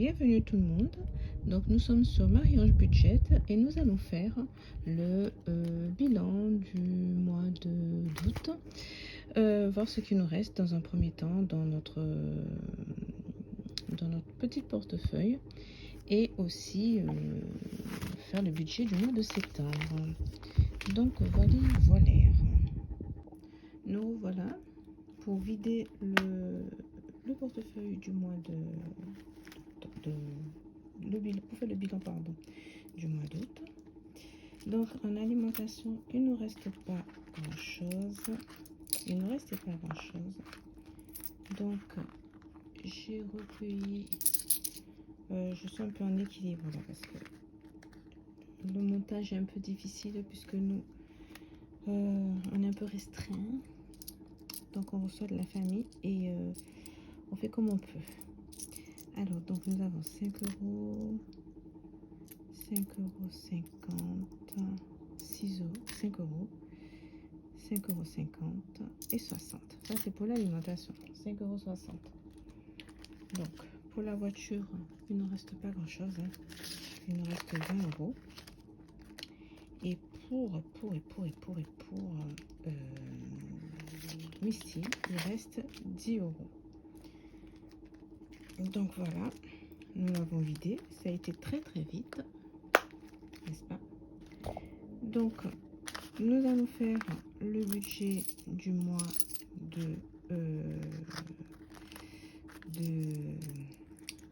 Bienvenue tout le monde. Donc nous sommes sur Marie-Ange Budget et nous allons faire le bilan du mois d'août. Voir ce qui nous reste dans un premier temps dans notre petite portefeuille et aussi faire le budget du mois de septembre. Donc voilà. Nous voilà pour vider le portefeuille du mois pour faire le bilan du mois d'août. Donc en alimentation, il ne reste pas grand chose. Donc j'ai recueilli, je suis un peu en équilibre là parce que le montage est un peu difficile puisque nous on est un peu restreint. Donc on reçoit de la famille et on fait comme on peut. Alors donc nous avons 5 euros, 5,50 €, 6 euros, 5 euros, 5,50 € et 60. Ça c'est pour l'alimentation, 5,60 €. Donc pour la voiture, il ne reste pas grand chose, hein. Il nous reste 20 euros. Et pour Misty, il reste 10 euros. Donc voilà, nous l'avons vidé. Ça a été très vite, n'est-ce pas? Donc nous allons faire le budget du mois de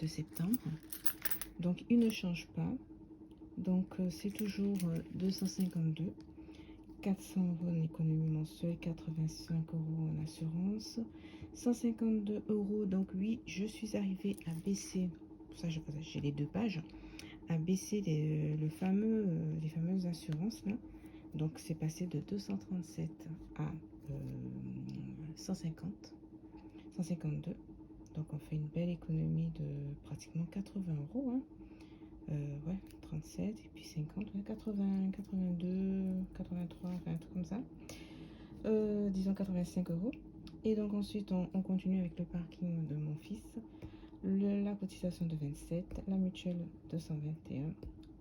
septembre. Donc il ne change pas. Donc c'est toujours 252, 400 € en économie mensuelle, 85 € en assurance, 152 €. Donc oui, je suis arrivée à baisser, pour ça j'ai les deux pages, à baisser les fameuses assurances là. Donc c'est passé de 237 à 152. Donc on fait une belle économie de pratiquement 80 €, hein. Ouais, 37 et puis 50, ouais, 80, 82, 83, enfin un truc comme ça. Disons 85 €. Et donc ensuite on continue avec le parking de mon fils, la cotisation de 27, la mutuelle 221,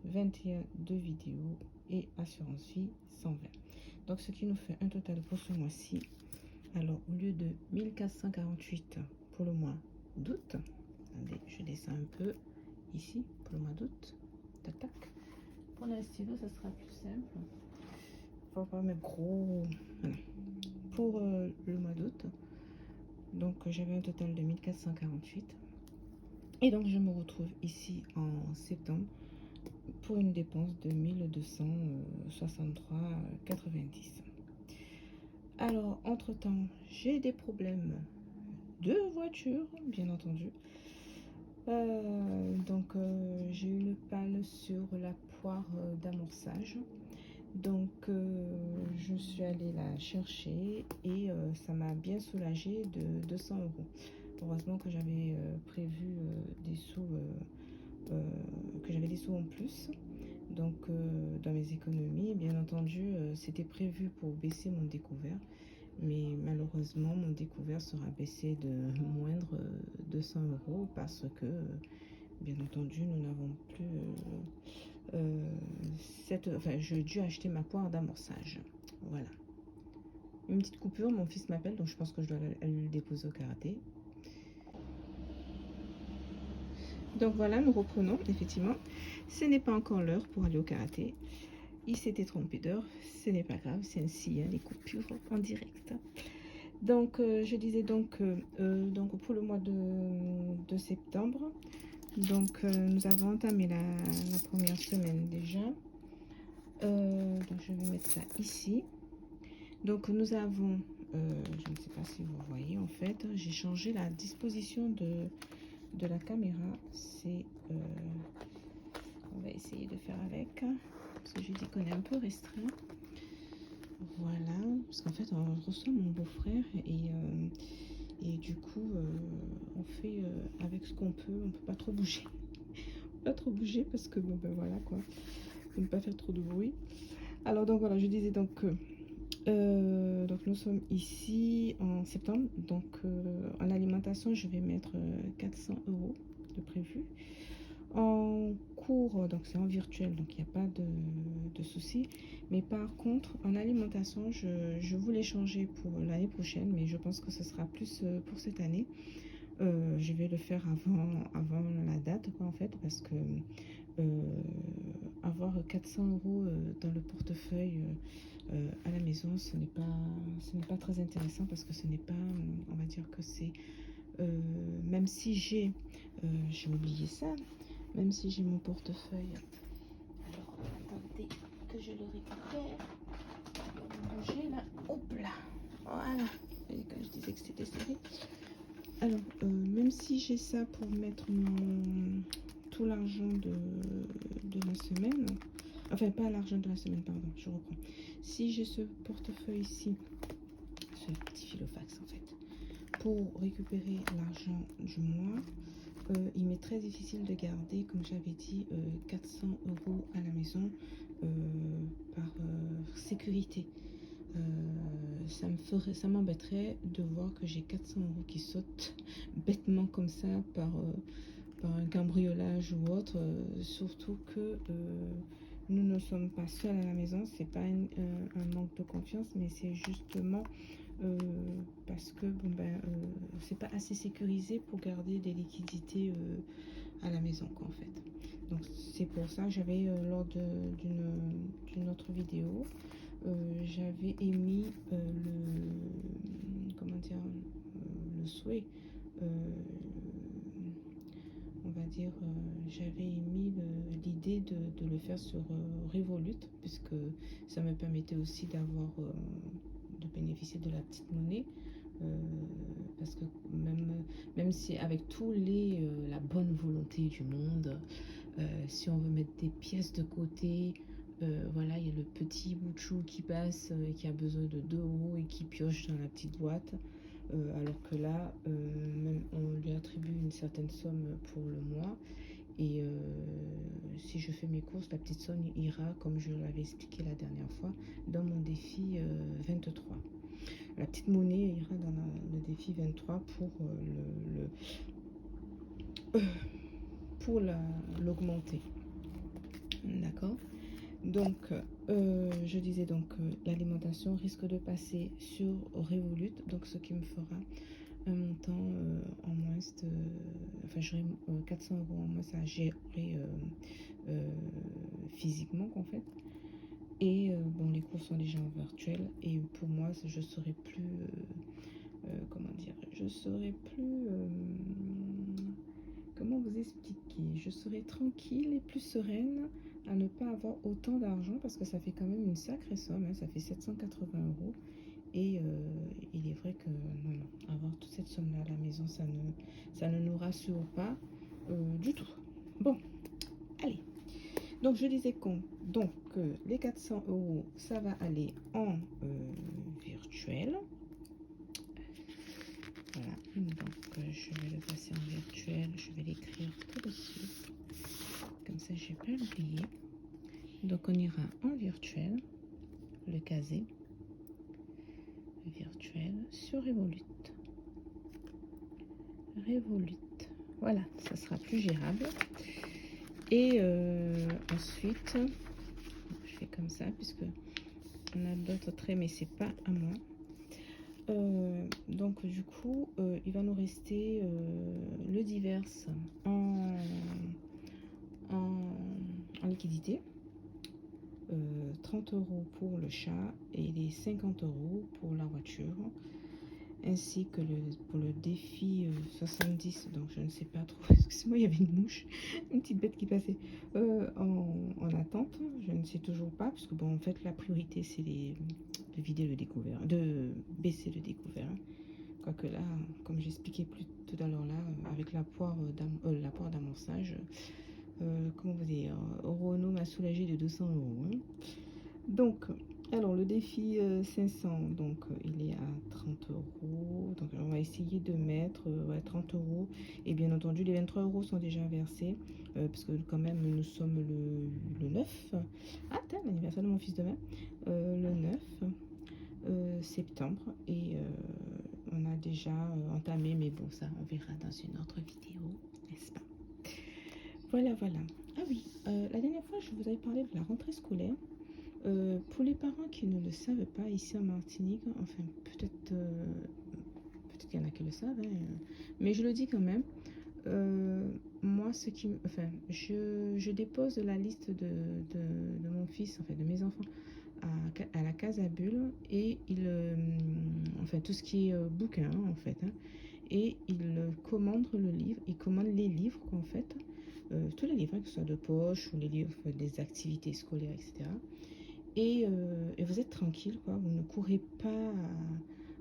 21 de vidéo et assurance vie 120. Donc ce qui nous fait un total pour ce mois-ci. Alors au lieu de 1448 pour le mois d'août, attendez, je descends un peu ici pour le mois d'août. Tac. Pour un stylo, ça sera plus simple. Faut pas mettre gros. Voilà. Pour le mois d'août, donc j'avais un total de 1448. Et donc je me retrouve ici en septembre pour une dépense de 1263,90. Alors entre temps, j'ai des problèmes de voiture, bien entendu. Donc j'ai eu une panne sur la poire d'amorçage. Donc je suis allée la chercher et ça m'a bien soulagé de 200 €. Heureusement que j'avais prévu des sous, en plus. Donc dans mes économies, bien entendu, c'était prévu pour baisser mon découvert. Mais malheureusement, mon découvert sera baissé de moindre 200 € parce que, bien entendu, nous n'avons plus j'ai dû acheter ma poire d'amorçage. Voilà. Une petite coupure, mon fils m'appelle, donc je pense que je dois aller le déposer au karaté. Donc voilà, nous reprenons, effectivement. Ce n'est pas encore l'heure pour aller au karaté. Il s'était trompé d'heure, ce n'est pas grave, c'est ainsi, hein, les coupures en direct. Donc je disais donc pour le mois de septembre, donc nous avons entamé la première semaine déjà. Donc je vais mettre ça ici. Donc nous avons, je ne sais pas si vous voyez, en fait, j'ai changé la disposition de la caméra. C'est, on va essayer de faire avec, parce que je dis qu'on est un peu restreint. Voilà, parce qu'en fait on reçoit mon beau-frère et du coup on fait avec ce qu'on peut. On peut pas trop bouger, parce que bon ben voilà quoi, pour ne pas faire trop de bruit. Alors donc voilà, je disais donc nous sommes ici en septembre. Donc en alimentation je vais mettre 400 €. de prévu. En cours, donc c'est en virtuel, donc il n'y a pas de souci. Mais par contre, en alimentation, je voulais changer pour l'année prochaine, mais je pense que ce sera plus pour cette année. Je vais le faire avant la date, quoi, en fait, parce que avoir 400 euros dans le portefeuille à la maison, ce n'est pas très intéressant parce que ce n'est pas, on va dire que c'est, même si j'ai oublié ça, même si j'ai mon portefeuille, alors attendez que je le récupère, bouger là, hop là, voilà, et quand je disais que c'était serré. Alors, même si j'ai ça pour mettre tout l'argent de la semaine, enfin pas l'argent de la semaine, pardon, je reprends. Si j'ai ce portefeuille ici, ce petit filofax en fait, pour récupérer l'argent du mois, il m'est très difficile de garder, comme j'avais dit, 400 euros à la maison par sécurité. Ça m'embêterait de voir que j'ai 400 euros qui sautent bêtement comme ça par un cambriolage ou autre, surtout que nous ne sommes pas seuls à la maison. C'est pas un manque de confiance, mais c'est justement parce que bon c'est pas assez sécurisé pour garder des liquidités à la maison, quoi, en fait. Donc c'est pour ça que j'avais lors d'une autre vidéo, j'avais émis comment dire, le souhait, on va dire, j'avais émis l'idée de le faire sur Revolut, puisque ça me permettait aussi d'avoir de bénéficier de la petite monnaie, parce que même si avec tous la bonne volonté du monde, si on veut mettre des pièces de côté, voilà, il y a le petit bout de chou qui passe et qui a besoin de 2 euros et qui pioche dans la petite boîte, alors que là, même on lui attribue une certaine somme pour le mois. Et si je fais mes courses, la petite somme ira, comme je l'avais expliqué la dernière fois, dans mon défi 23. La petite monnaie ira dans le défi 23 pour l'augmenter. D'accord. Donc, je disais donc l'alimentation risque de passer sur Revolut, donc ce qui me fera un montant en moins enfin j'aurai 400 euros en moins à gérer physiquement, en fait. Et bon, les cours sont déjà en virtuel, et pour moi je serai plus comment dire, je serai plus comment vous expliquer, je serai tranquille et plus sereine à ne pas avoir autant d'argent, parce que ça fait quand même une sacrée somme, hein, ça fait 780 euros. Et il est vrai que non, avoir toute cette somme là à la maison, ça ne nous rassure pas du tout. Bon, allez, donc je disais donc les 400 euros, ça va aller en virtuel. Voilà, donc je vais le passer en virtuel, je vais l'écrire tout de suite, comme ça je vais pas l'oublier. Donc on ira en virtuel, le caser virtuel sur Revolut. Voilà, ça sera plus gérable. Et ensuite, je fais comme ça, puisque on a d'autres traits, mais c'est pas à moi. Donc du coup, il va nous rester le divers en liquidité, 30 euros pour le chat et les 50 euros pour la voiture, ainsi que pour le défi 70, donc je ne sais pas trop, excusez-moi, il y avait une mouche, une petite bête qui passait en attente, je ne sais toujours pas, parce que bon, en fait la priorité c'est de vider le découvert, de baisser le découvert, quoique là, comme j'expliquais plus tout à l'heure là, avec la poire d'amorçage, comment vous dire, Renault m'a soulagé de 200 euros, hein. Donc, alors le défi 500, donc il est à 30 euros. Donc on va essayer de mettre 30 euros. Et bien entendu, les 23 euros sont déjà versés. Parce que quand même, nous sommes le 9. Ah, t'as l'anniversaire de mon fils demain. Le 9 septembre. Et on a déjà entamé, mais bon, ça, on verra dans une autre vidéo, n'est-ce pas? Voilà, voilà. Ah oui, la dernière fois, je vous avais parlé de la rentrée scolaire. Pour les parents qui ne le savent pas, ici en Martinique, enfin, peut-être qu'il y en a qui le savent, hein, mais je le dis quand même. Moi, enfin, je dépose la liste de mon fils, enfin, de mes enfants, à la case à bulles et enfin, tout ce qui est bouquin, en fait, hein, et il commande le livre, il commande les livres, en fait, tous les livres, hein, que ce soit de poche ou les livres des activités scolaires, etc. Et vous êtes tranquille, quoi. Vous ne courez pas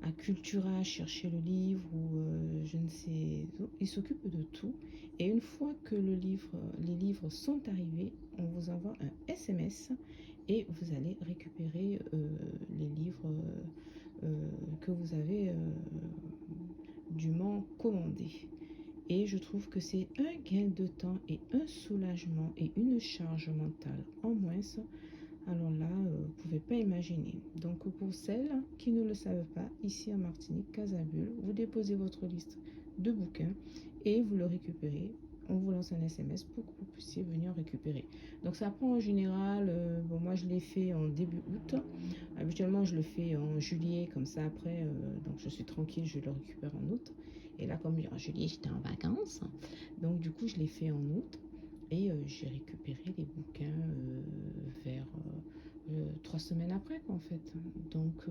à Cultura chercher le livre ou je ne sais où. Il s'occupe de tout. Et une fois que les livres sont arrivés, on vous envoie un SMS et vous allez récupérer les livres que vous avez dûment commandés. Et je trouve que c'est un gain de temps et un soulagement et une charge mentale en moins. Alors là, vous ne pouvez pas imaginer. Donc pour celles qui ne le savent pas, ici en Martinique, Casabule, vous déposez votre liste de bouquins et vous le récupérez. On vous lance un SMS pour que vous puissiez venir récupérer. Donc ça prend en général, bon moi je l'ai fait en début août. Habituellement je le fais en juillet, comme ça après, donc je suis tranquille, je le récupère en août. Et là comme en juillet j'étais en vacances, donc du coup je l'ai fait en août. Et j'ai récupéré les bouquins vers 3 semaines après, en fait. Donc,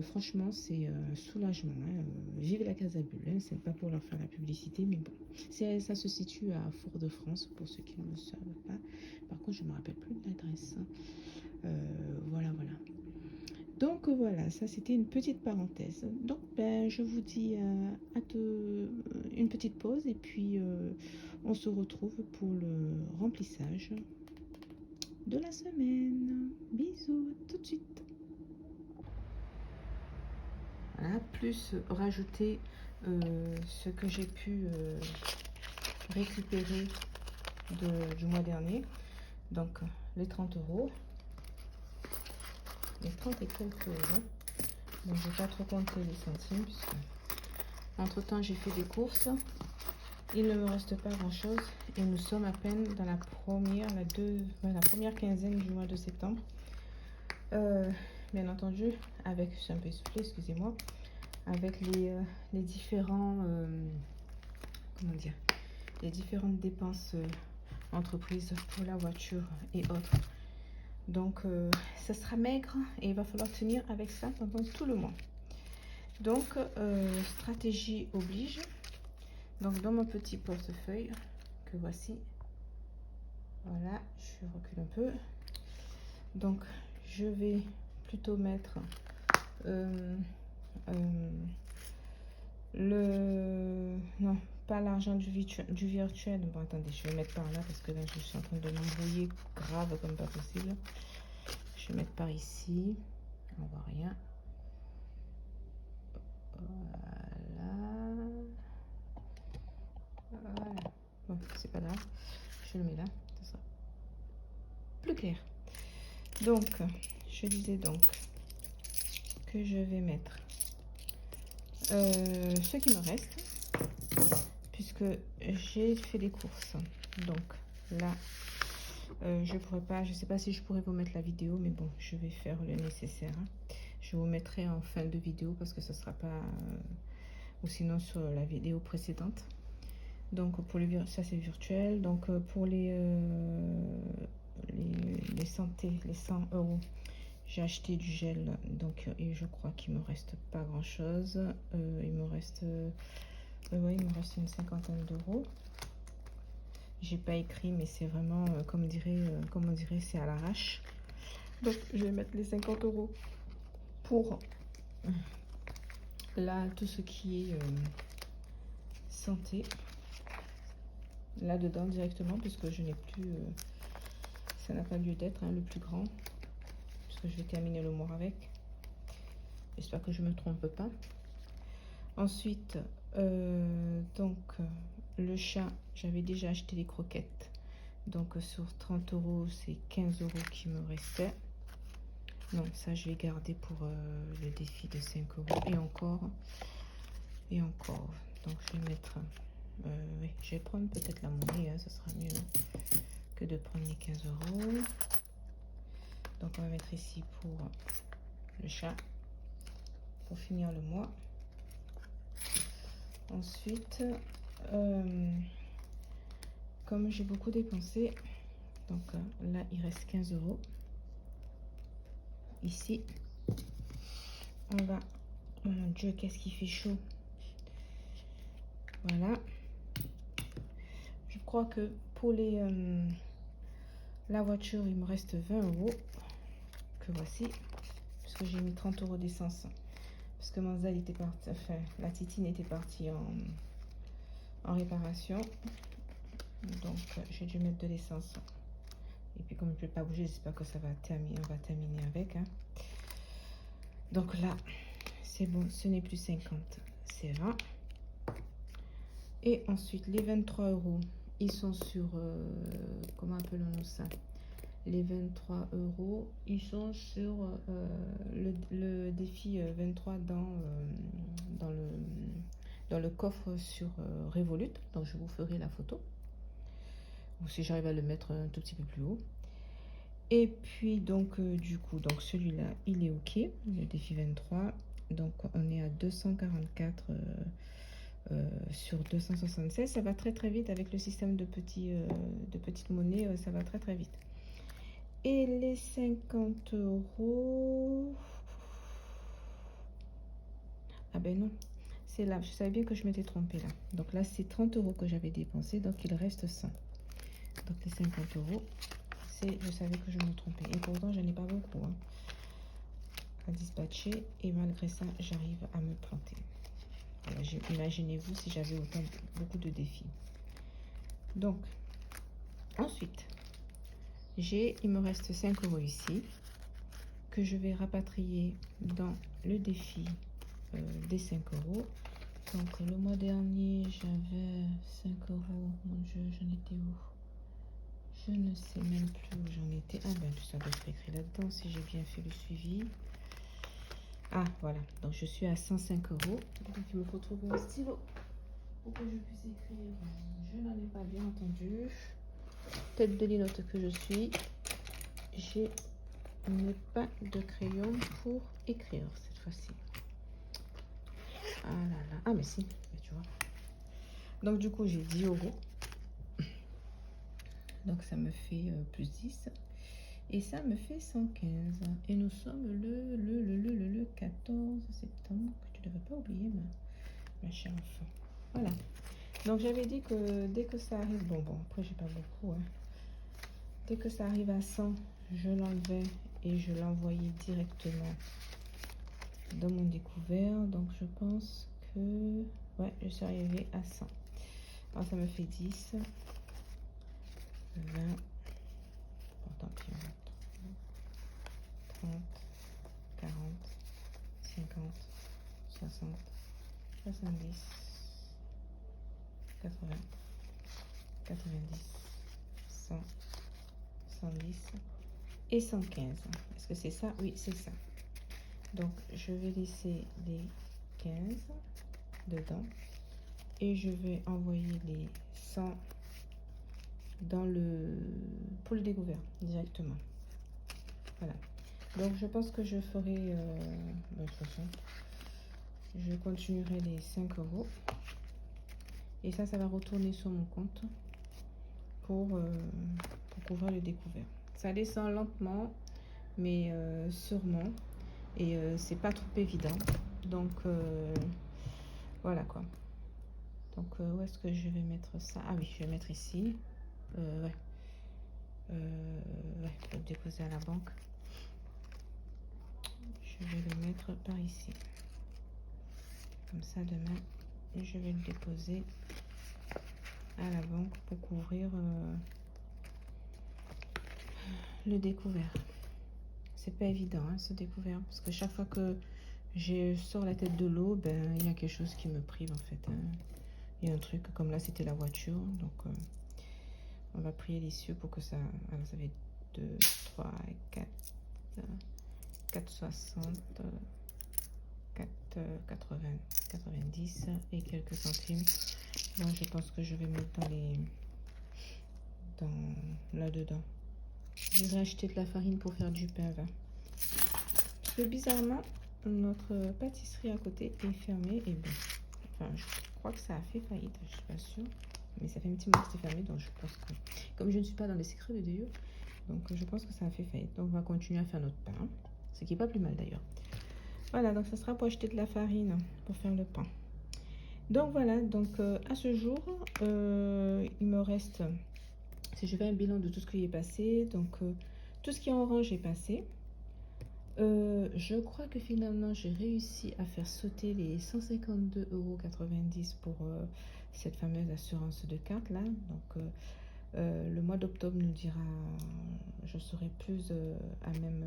franchement, c'est un soulagement, hein. Vive la Casabule, hein. C'est pas pour leur faire la publicité, mais bon. Ça se situe à Fort-de-France, pour ceux qui ne le savent pas. Par contre, je ne me rappelle plus de l'adresse, hein. Voilà, voilà. Donc voilà, ça c'était une petite parenthèse. Donc ben, je vous dis une petite pause et puis on se retrouve pour le remplissage de la semaine. Bisous, tout de suite. Voilà, plus rajouter ce que j'ai pu récupérer du mois dernier. Donc les 30 euros. Les 30 et quelques euros. Donc je vais pas trop compter les centimes puisque entre temps j'ai fait des courses. Il ne me reste pas grand chose et nous sommes à peine dans la première quinzaine du mois de septembre. Bien entendu, avec, je suis un peu essoufflée, excusez-moi, avec les différents, comment dire, les différentes dépenses entreprises pour la voiture et autres. Donc, ça sera maigre et il va falloir tenir avec ça pendant tout le mois. Donc, stratégie oblige. Donc, dans mon petit portefeuille que voici, voilà, je recule un peu. Donc, je vais plutôt mettre non, pas l'argent du virtuel. Bon, attendez, je vais mettre par là parce que là, je suis en train de m'embrouiller grave comme pas possible. Je vais mettre par ici. On voit rien. Voilà. Voilà. Bon, c'est pas grave. Je le mets là. Ça sera plus clair. Donc, je disais donc que je vais mettre ce qui me reste puisque j'ai fait des courses. Donc là, je pourrais pas, je sais pas si je pourrais vous mettre la vidéo, mais bon, je vais faire le nécessaire, hein. Je vous mettrai en fin de vidéo parce que ce sera pas ou sinon sur la vidéo précédente. Donc pour ça c'est virtuel. Donc pour les 100 €, j'ai acheté du gel. Donc et je crois qu'il me reste pas grand chose. Il me reste ouais, il me reste une cinquantaine d'euros. J'ai pas écrit, mais c'est vraiment comme on dirait, c'est à l'arrache. Donc je vais mettre les 50 € pour là tout ce qui est santé là dedans directement puisque je n'ai plus ça n'a pas lieu d'être, hein, le plus grand, puisque je vais terminer le mois avec. J'espère que je me trompe pas. Ensuite donc le chat, j'avais déjà acheté les croquettes, donc sur 30 €, c'est 15 € qui me restait. Non, ça je vais garder pour le défi de 5 € et encore. Donc je vais mettre Oui, je vais prendre peut-être la monnaie, hein, ce sera mieux que de prendre les 15 euros. Donc on va mettre ici pour le chat, pour finir le mois. Ensuite, comme j'ai beaucoup dépensé, donc là il reste 15 euros. Ici, on va... Oh mon Dieu, qu'est-ce qui fait chaud! Voilà. Je crois que pour les la voiture, il me reste 20 euros. Que voici. Parce que j'ai mis 30 euros d'essence. Parce que Manzel était parti, enfin, la Titine était partie en réparation. Donc, j'ai dû mettre de l'essence. Et puis, comme je ne vais pas bouger, j'espère que ça va terminer. On va terminer avec. Hein. Donc là, c'est bon. Ce n'est plus 50, c'est 20. Et ensuite, les 23 euros, ils sont sur... comment appelons-nous ça? Les 23 euros, ils sont sur le défi 23 dans le coffre sur Revolut. Donc, je vous ferai la photo. Ou si j'arrive à le mettre un tout petit peu plus haut. Et puis, donc, du coup, donc celui-là, il est OK. Le défi 23. Donc, on est à 244 sur 276. Ça va très, très vite avec le système de petites monnaies. Ça va très, très vite. Et les 50 euros... Ah ben non, c'est là. Je savais bien que je m'étais trompée là. Donc là, c'est 30 euros que j'avais dépensé. Donc il reste 100. Donc les 50 euros, c'est... Je savais que je me trompais. Et pourtant, je n'en ai pas beaucoup hein, à dispatcher. Et malgré ça, j'arrive à me planter. Voilà, imaginez-vous si j'avais beaucoup de défis. Donc, ensuite... il me reste 5 euros ici que je vais rapatrier dans le défi des 5 euros. Donc le mois dernier j'avais 5 euros. Mon Dieu, j'en étais où? Je ne sais même plus où j'en étais. Ah ben ça doit être écrit là-dedans si j'ai bien fait le suivi. Ah voilà, donc je suis à 105 euros. Donc il me faut trouver un stylo pour que je puisse écrire. Je n'en ai pas bien entendu. Tête de linotte que je suis, j'ai pas de crayon pour écrire cette fois-ci. Ah là là, ah mais si, tu vois. Donc du coup j'ai 10 euros. Donc ça me fait plus 10. Et ça me fait 115. Et nous sommes le 14 septembre. Que tu ne devais pas oublier, ma chère enfant. Voilà. Donc j'avais dit que dès que ça arrive, bon, après j'ai pas beaucoup. Hein. Dès que ça arrive à 100, je l'enlevais et je l'envoyais directement dans mon découvert. Donc je pense que... Ouais, je suis arrivée à 100. Alors ça me fait 10, 20... Bon, tant pis, on va 30, 40, 50, 60, 70, 80, 90, 100, 110 et 115. Est-ce que c'est ça? Oui, c'est ça. Donc, je vais laisser les 15 dedans et je vais envoyer les 100 dans pour le découvert directement. Voilà. Donc, je pense que je ferai... de toute façon, je continuerai les 5 euros. Et ça va retourner sur mon compte pour couvrir le découvert. Ça descend lentement, mais sûrement. Et c'est pas trop évident. Donc, voilà quoi. Donc, où est-ce que je vais mettre ça? Ah oui, je vais mettre ici. Ouais. Ouais, je vais le déposer à la banque. Je vais le mettre par ici. Comme ça, demain, je vais le déposer à la banque pour couvrir le découvert. C'est pas évident hein, ce découvert parce que chaque fois que je sors la tête de l'eau, ben il y a quelque chose qui me prive en fait. Hein. Il y a un truc comme là, c'était la voiture, donc on va prier les cieux pour que ça. Alors ça va être 2, 3, 4, 4,60, 4, 80, 90 et quelques centimes Bon, je pense que je vais mettre dans les... là-dedans. Je vais acheter de la farine pour faire du pain vin. Parce que bizarrement, notre pâtisserie à côté est fermée. Et bon, enfin, je crois que ça a fait faillite, je suis pas sûre. Mais ça fait un petit moment que c'est fermé, donc je pense que... Comme je ne suis pas dans les secrets de Dieu, donc je pense que ça a fait faillite. Donc on va continuer à faire notre pain, ce qui est pas plus mal d'ailleurs. Voilà, donc ça sera pour acheter de la farine pour faire le pain. Donc voilà, donc à ce jour, il me reste... Si je fais un bilan de tout ce qui est passé, donc tout ce qui est orange est passé. Je crois que finalement j'ai réussi à faire sauter les 152,90 € pour cette fameuse assurance de carte là. Donc le mois d'octobre nous dira, je serai plus à même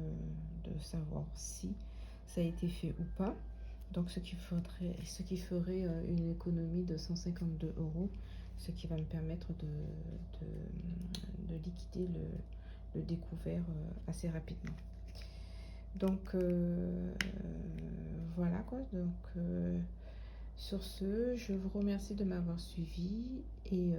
de savoir si ça a été fait ou pas. Donc ce qui ferait une économie de 152 €, ce qui va me permettre de liquider le découvert assez rapidement. Donc voilà quoi. Donc sur ce, je vous remercie de m'avoir suivi et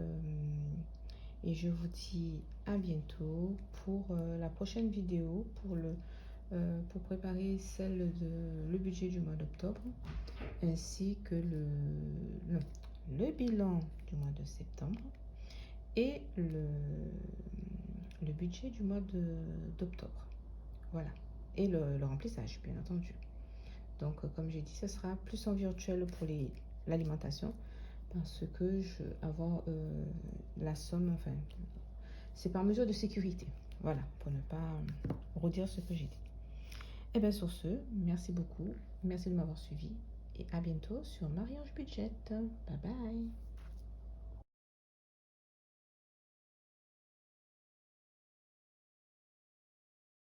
je vous dis à bientôt pour la prochaine vidéo pour préparer le budget du mois d'octobre ainsi que le bilan du mois de septembre et le budget du mois d'octobre. Voilà. Et le remplissage, bien entendu. Donc, comme j'ai dit, ce sera plus en virtuel pour l'alimentation parce que je veux avoir la somme, enfin, c'est par mesure de sécurité. Voilà, pour ne pas redire ce que j'ai dit. Et bien, sur ce, merci beaucoup. Merci de m'avoir suivi et à bientôt sur Marie-Ange Budget. Bye bye.